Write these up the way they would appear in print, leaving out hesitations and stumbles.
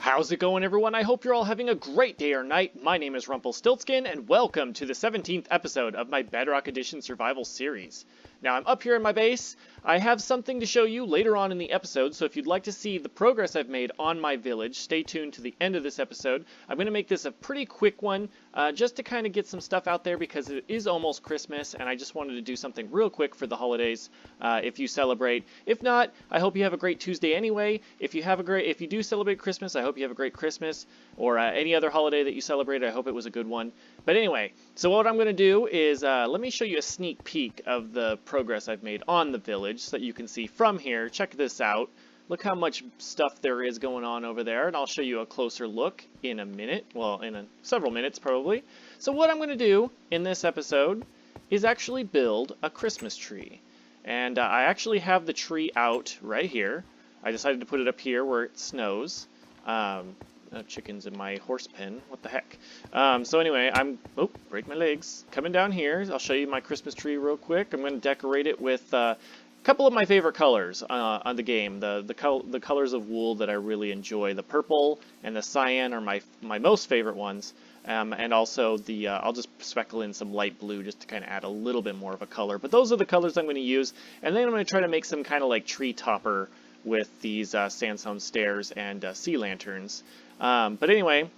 How's it going, everyone? I hope you're all having a great day or night. My name is Rumple, and welcome to the 17th episode of my Bedrock Edition Survival Series. Now, I'm up here in my base. I have something to show you later on in the episode, so if you'd like to see the progress I've made on my village, stay tuned to the end of this episode. I'm going to make this a pretty quick one, just to kind of get some stuff out there because it is almost Christmas, and I just wanted to do something real quick for the holidays, if you celebrate. If not, I hope you have a great Tuesday anyway. If you do celebrate Christmas, I hope you have a great Christmas, or any other holiday that you celebrate. I hope it was a good one. But anyway, so what I'm going to do is, let me show you a sneak peek of the progress I've made on the village so that you can see from here. Check this out. Look how much stuff there is going on over there, and I'll show you a closer look in a minute. Well, in several minutes probably. So what I'm going to do in this episode is actually build a Christmas tree. And I actually have the tree out right here. I decided to put it up here where it snows. Chickens in my horse pen. What the heck? So anyway, break my legs. Coming down here, I'll show you my Christmas tree real quick. I'm going to decorate it with a couple of my favorite colors on the game. The colors of wool that I really enjoy. The purple and the cyan are my most favorite ones. And also I'll just speckle in some light blue just to kind of add a little bit more of a color. But those are the colors I'm going to use. And then I'm going to try to make some kind of like tree topper with these sandstone stairs and sea lanterns. But anyway,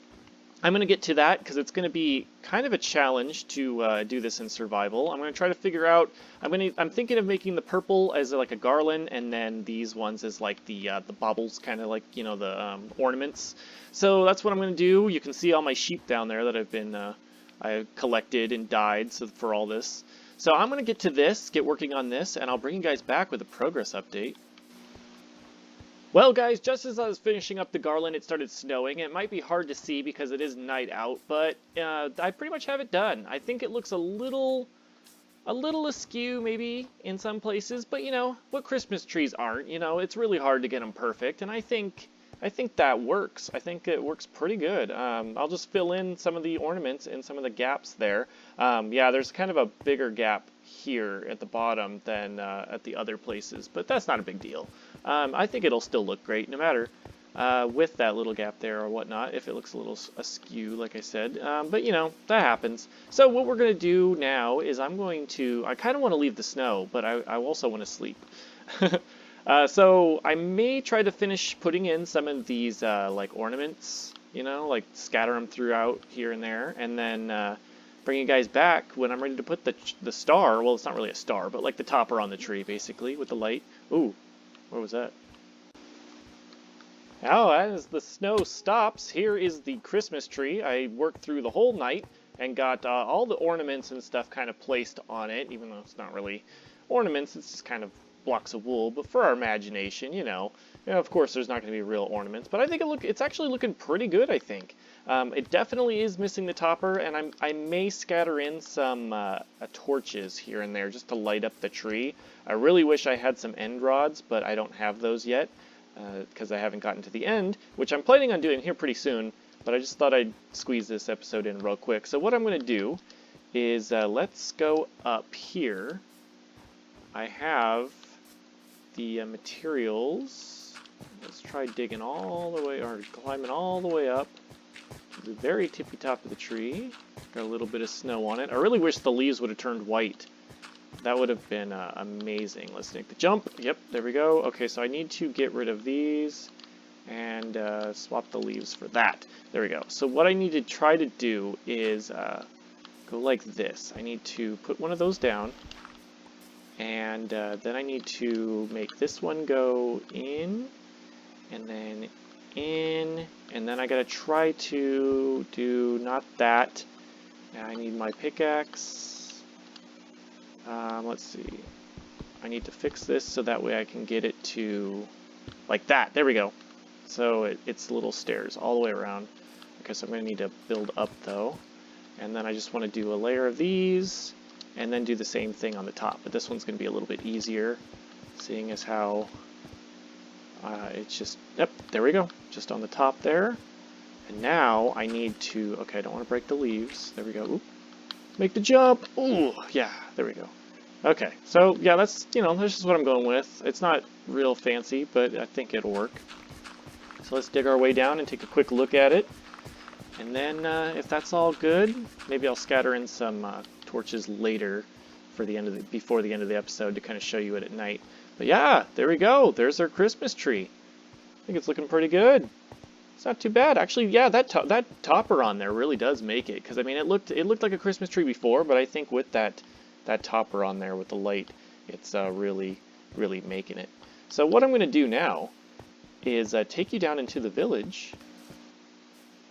I'm going to get to that because it's going to be kind of a challenge to do this in survival. I'm going to try to figure out, I'm thinking of making the purple as like a garland, and then these ones as like the baubles, kind of like, you know, the ornaments. So that's what I'm going to do. You can see all my sheep down there that I collected and dyed for all this. So I'm going to get working on this, and I'll bring you guys back with a progress update. Well, guys, just as I was finishing up the garland, it started snowing. It might be hard to see because it is night out, but I pretty much have it done. I think it looks a little askew maybe in some places, but you know what Christmas trees aren't. You know, it's really hard to get them perfect, and I think that works. I think it works pretty good. I'll just fill in some of the ornaments and some of the gaps there. Yeah, there's kind of a bigger gap here at the bottom than at the other places, but that's not a big deal. I think it'll still look great no matter with that little gap there or whatnot, if it looks a little askew, like I said. But, you know, that happens. So what we're going to do now is I kind of want to leave the snow, but I also want to sleep. So I may try to finish putting in some of these like ornaments, you know, like scatter them throughout here and there, and then bring you guys back when I'm ready to put the star. Well, it's not really a star, but like the topper on the tree, basically, with the light. Ooh, what was that? Now, as the snow stops, here is the Christmas tree. I worked through the whole night and got all the ornaments and stuff kind of placed on it, even though it's not really ornaments, it's just kind of blocks of wool. But for our imagination, you know, of course there's not going to be real ornaments, but I think it's actually looking pretty good, I think. It definitely is missing the topper, and I may scatter in some torches here and there just to light up the tree. I really wish I had some end rods, but I don't have those yet because I haven't gotten to the end, which I'm planning on doing here pretty soon, but I just thought I'd squeeze this episode in real quick. So what I'm going to do is let's go up here. I have the materials. Let's try digging all the way, or climbing all the way up to the very tippy top of the tree. Got a little bit of snow on it. I really wish the leaves would have turned white. That would have been amazing. Let's make the jump. Yep, there we go. Okay, so I need to get rid of these and swap the leaves for that. There we go. So what I need to try to do is go like this. I need to put one of those down, and then I need to make this one go in, and then in, and then I gotta try to do not that. Now I need my pickaxe. Let's see. I need to fix this so that way I can get it to like that. There we go. So it's little stairs all the way around. Okay, so I'm going to need to build up though. And then I just want to do a layer of these and then do the same thing on the top. But this one's going to be a little bit easier, seeing as how it's just, yep, there we go. Just on the top there. And now I need to, okay, I don't want to break the leaves. There we go. Oop. Make the jump. Ooh, yeah, there we go. Okay, so yeah, that's just what I'm going with. It's not real fancy, but I think it'll work. So So let's dig our way down and take a quick look at it. And then if that's all good, maybe I'll scatter in some torches later for the end of before the end of the episode to kind of show you it at night. But yeah, there we go. There's our Christmas tree. I think it's looking pretty good. It's not too bad. Actually, yeah, that topper on there really does make it. Because, I mean, it looked like a Christmas tree before, but I think with that topper on there with the light, it's really making it. So what I'm going to do now is take you down into the village.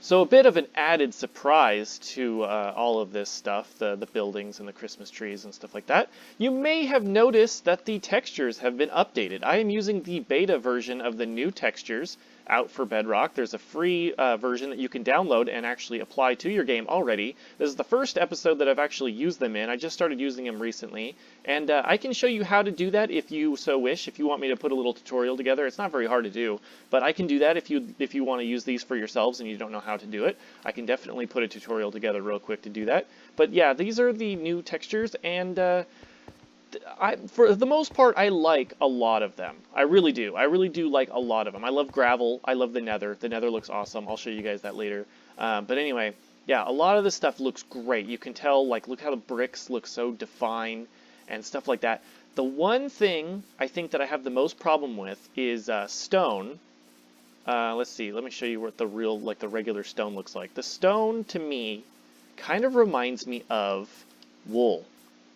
So a bit of an added surprise to all of this stuff, the buildings and the Christmas trees and stuff like that. You may have noticed that the textures have been updated. I am using the beta version of the new textures out for Bedrock. There's a free version that you can download and actually apply to your game already. This is the first episode that I've actually used them in. I just started using them recently, and I can show you how to do that if you so wish. If you want me to put a little tutorial together, it's not very hard to do, but I can do that if you want to use these for yourselves and you don't know how to do it. I can definitely put a tutorial together real quick to do that. But yeah, these are the new textures, and for the most part, I like a lot of them. I really do. I really do like a lot of them. I love gravel. I love the nether. The nether looks awesome. I'll show you guys that later. But anyway, yeah, a lot of this stuff looks great. You can tell, like, look how the bricks look so defined and stuff like that. The one thing I think that I have the most problem with is stone. Let's see. Let me show you what the real, like, the regular stone looks like. The stone, to me, kind of reminds me of wool.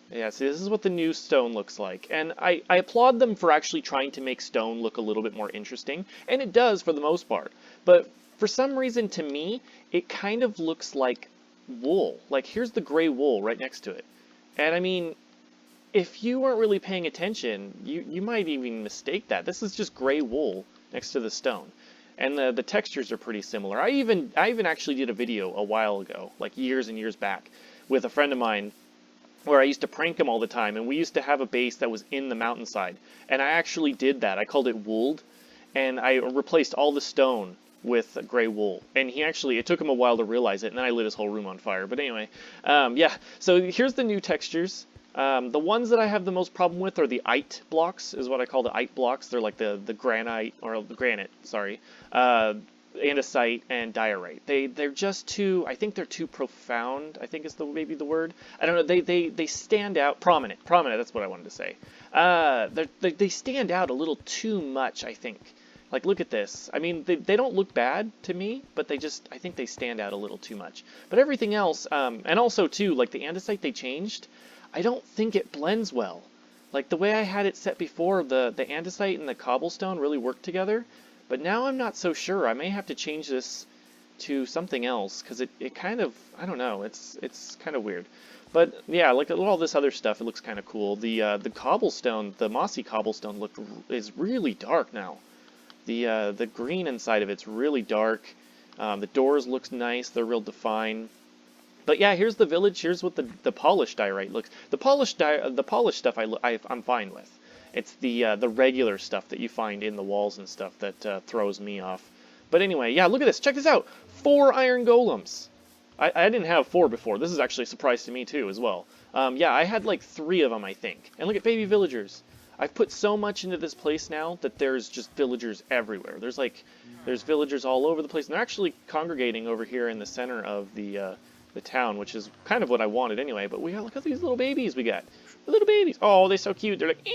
Yeah, see, this is what the new stone looks like, and I applaud them for actually trying to make stone look a little bit more interesting, and it does for the most part, but for some reason, to me, it kind of looks like wool. Like, here's the gray wool right next to it, and I mean, if you weren't really paying attention, you might even mistake that. This is just gray wool next to the stone, and the textures are pretty similar. I even actually did a video a while ago, like years and years back, with a friend of mine, where I used to prank him all the time, and we used to have a base that was in the mountainside, and I actually did that. I called it wooled, and I replaced all the stone with gray wool, and it took him a while to realize it, and then I lit his whole room on fire. But anyway, yeah, so here's the new textures. The ones that I have the most problem with are the ite blocks, is what I call the ite blocks. They're like the granite, or the granite, sorry, andesite and diorite. They're just too, I think they're too profound, I think is maybe the word. I don't know, they stand out, prominent, that's what I wanted to say. They stand out a little too much, I think. Like, look at this. I mean, they don't look bad to me, but I think they stand out a little too much. But everything else, and also too, like the andesite they changed, I don't think it blends well. Like the way I had it set before, the andesite and the cobblestone really worked together. But now I'm not so sure. I may have to change this to something else, because it kind of, I don't know, it's kind of weird. But yeah, like all this other stuff, it looks kind of cool. The cobblestone, the mossy cobblestone is really dark now. The green inside of it's really dark. The doors look nice, they're real defined. But yeah, here's the village. Here's what the polished diorite looks. The polished stuff I'm fine with. It's the regular stuff that you find in the walls and stuff that throws me off. But anyway, yeah, look at this. Check this out. 4 iron golems. I didn't have 4 before. This is actually a surprise to me too as well. Yeah, I had like 3 of them, I think. And look at baby villagers. I've put so much into this place now that there's just villagers everywhere. There's villagers all over the place. And they're actually congregating over here in the center of the town, which is kind of what I wanted anyway. But look at these little babies we got. The little babies. Oh, they're so cute. They're like,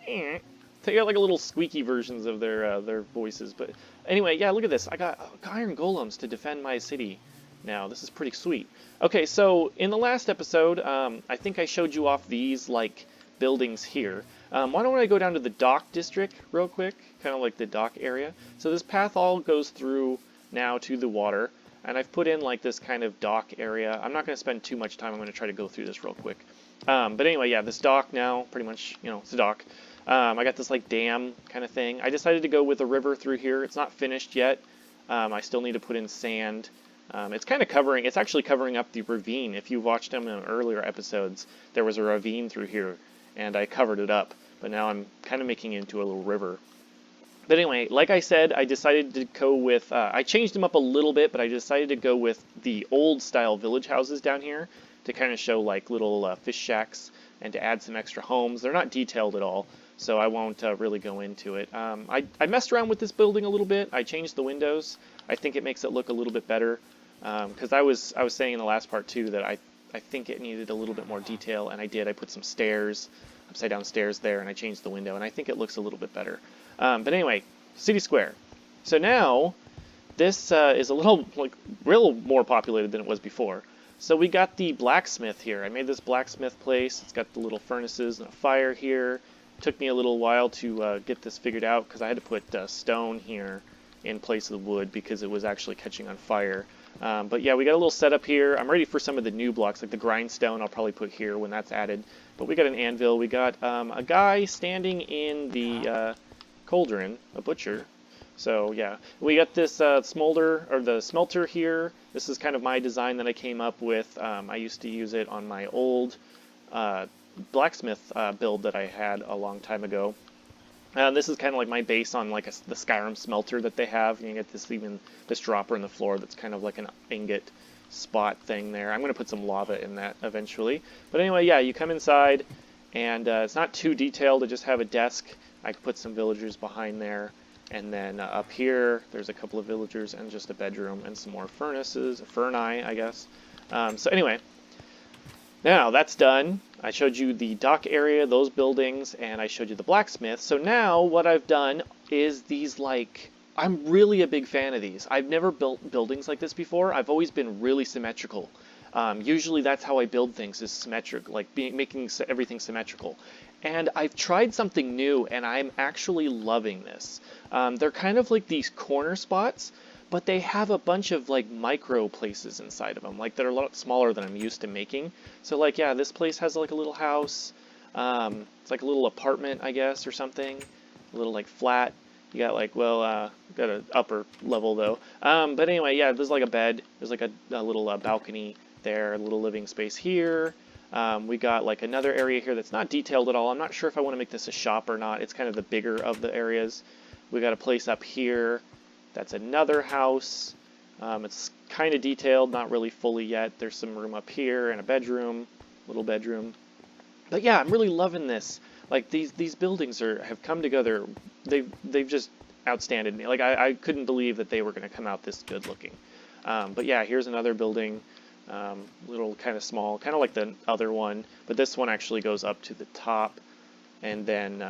they got like a little squeaky versions of their voices. But anyway, yeah, look at this. I got iron golems to defend my city now. This is pretty sweet. Okay, so in the last episode, I think I showed you off these like buildings here. Why don't I go down to the dock district real quick, kind of like the dock area. So this path all goes through now to the water, and I've put in like this kind of dock area. I'm not going to spend too much time. I'm going to try to go through this real quick. But anyway, yeah, this dock now, pretty much, you know, it's a dock. I got this like dam kind of thing. I decided to go with a river through here. It's not finished yet. I still need to put in sand. It's actually covering up the ravine. If you watched them in earlier episodes, there was a ravine through here, and I covered it up. But now I'm kind of making it into a little river. But anyway, like I said, I decided to go with, I changed them up a little bit, but I decided to go with the old style village houses down here to kind of show like little fish shacks and to add some extra homes. They're not detailed at all, so I won't really go into it. I messed around with this building a little bit. I changed the windows. I think it makes it look a little bit better, because I was saying in the last part too that I think it needed a little bit more detail, and I did. I put some stairs, upside down stairs there, and I changed the window, and I think it looks a little bit better. But anyway, City Square. So now this is a little real more populated than it was before. So we got the blacksmith here. I made this blacksmith place. It's got the little furnaces and a fire here. It took me a little while to get this figured out because I had to put stone here in place of the wood because it was actually catching on fire. But yeah, we got a little setup here. I'm ready for some of the new blocks, like the grindstone I'll probably put here when that's added. But we got an anvil. We got a guy standing in the cauldron, a butcher. So yeah, we got this the smelter here. This is kind of my design that I came up with. I used to use it on my old blacksmith build that I had a long time ago. This is kind of like my base on like the Skyrim smelter that they have. You get this dropper in the floor that's kind of like an ingot spot thing there. I'm going to put some lava in that eventually. But anyway, yeah, you come inside, and it's not too detailed to just have a desk. I could put some villagers behind there. And then up here, there's a couple of villagers and just a bedroom and some more furnaces, furnace, I guess. So anyway, now that's done. I showed you the dock area, those buildings, and I showed you the blacksmith. So now what I've done is these, I'm really a big fan of these. I've never built buildings like this before. I've always been really symmetrical. Usually that's how I build things, is symmetric, making everything symmetrical. And I've tried something new, and I'm actually loving this. They're kind of like these corner spots, but they have a bunch of micro places inside of them, that are a lot smaller than I'm used to making. So yeah, this place has a little house. It's like a little apartment, I guess, or something. A little flat. You got got an upper level though. But anyway, yeah, there's a bed. There's a little balcony there, a little living space here. We got another area here that's not detailed at all. I'm not sure if I want to make this a shop or not. It's kind of the bigger of the areas. We got a place up here. That's another house. It's kind of detailed, not really fully yet. There's some room up here and a bedroom, little bedroom. But yeah, I'm really loving this. These buildings have come together. They've just outstanded me. I couldn't believe that they were going to come out this good looking. But yeah, here's another building. Little kind of small, kind of like the other one, but this one actually goes up to the top. And then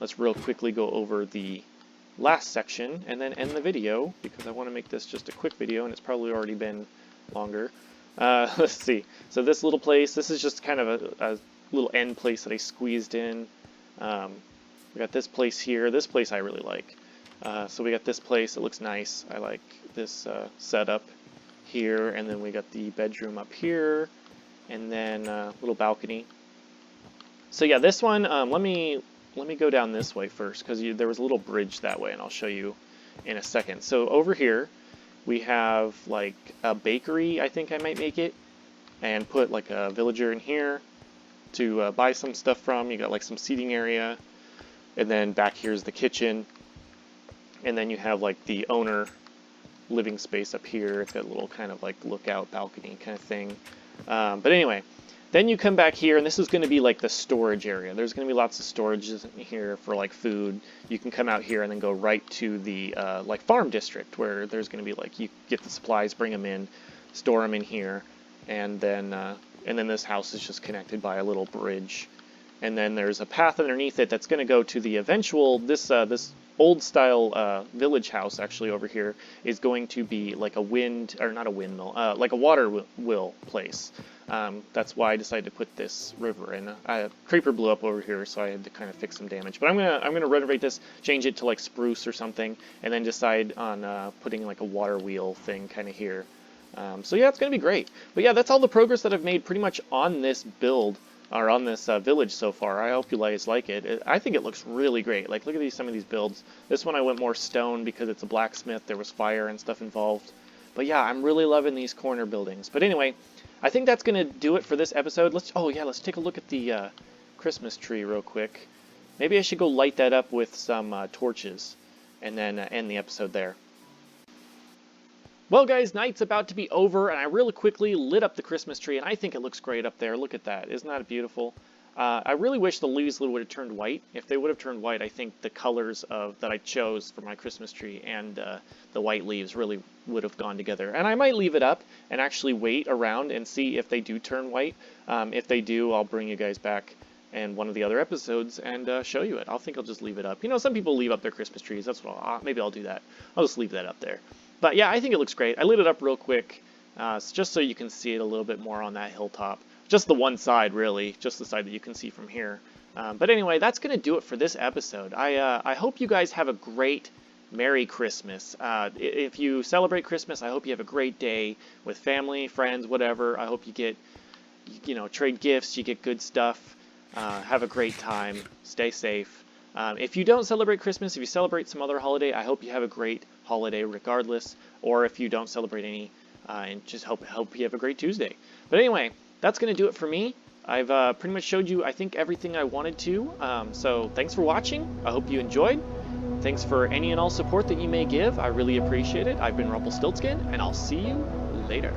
let's real quickly go over the last section and then end the video, because I want to make this just a quick video and it's probably already been longer. Let's see. So this little place, this is just kind of a little end place that I squeezed in. We got this place here. This place I really like. So we got this place. It looks nice. I like this setup here, and then we got the bedroom up here, and then a little balcony. So yeah, this one, let me go down this way first, because there was a little bridge that way, and I'll show you in a second. So over here we have a bakery. I think I might make it and put a villager in here to buy some stuff from. You got some seating area, and then back here's the kitchen, and then you have the owner living space up here. It's got a little kind of lookout balcony kind of thing. But anyway, then you come back here, and this is going to be the storage area. There's going to be lots of storage in here for food. You can come out here and then go right to the farm district, where there's going to be you get the supplies, bring them in, store them in here, and then this house is just connected by a little bridge. And then there's a path underneath it that's going to go to the eventual, this old style village house actually over here is going to be a wind, or not a windmill, a water wheel place. That's why I decided to put this river in. A creeper blew up over here, so I had to kind of fix some damage. But I'm gonna renovate this, change it to spruce or something, and then decide on putting a water wheel thing kind of here. So yeah, it's gonna be great. But yeah, that's all the progress that I've made pretty much on this build, or on this village so far. I hope you guys like it. I think it looks really great. Look at some of these builds. This one I went more stone because it's a blacksmith. There was fire and stuff involved. But yeah, I'm really loving these corner buildings. But anyway, I think that's gonna do it for this episode. Let's take a look at the Christmas tree real quick. Maybe I should go light that up with some torches, and then end the episode there. Well guys, night's about to be over, and I really quickly lit up the Christmas tree, and I think it looks great up there. Look at that. Isn't that beautiful? I really wish the leaves would have turned white. If they would have turned white, I think the colors that I chose for my Christmas tree and the white leaves really would have gone together. And I might leave it up and actually wait around and see if they do turn white. If they do, I'll bring you guys back in one of the other episodes and show you it. I think I'll just leave it up. You know, some people leave up their Christmas trees. That's what maybe I'll do that. I'll just leave that up there. But yeah, I think it looks great. I lit it up real quick just so you can see it a little bit more on that hilltop. Just the one side, really, just the side that you can see from here. But anyway, that's going to do it for this episode. I hope you guys have a great Merry Christmas. If you celebrate Christmas, I hope you have a great day with family, friends, whatever. I hope you get, trade gifts, you get good stuff. Have a great time. Stay safe. If you don't celebrate Christmas, if you celebrate some other holiday, I hope you have a great holiday regardless. Or if you don't celebrate any, and just hope you have a great Tuesday. But anyway, that's going to do it for me. I've pretty much showed you, I think, everything I wanted to. So thanks for watching. I hope you enjoyed. Thanks for any and all support that you may give. I really appreciate it. I've been Rumpelstiltskin, and I'll see you later.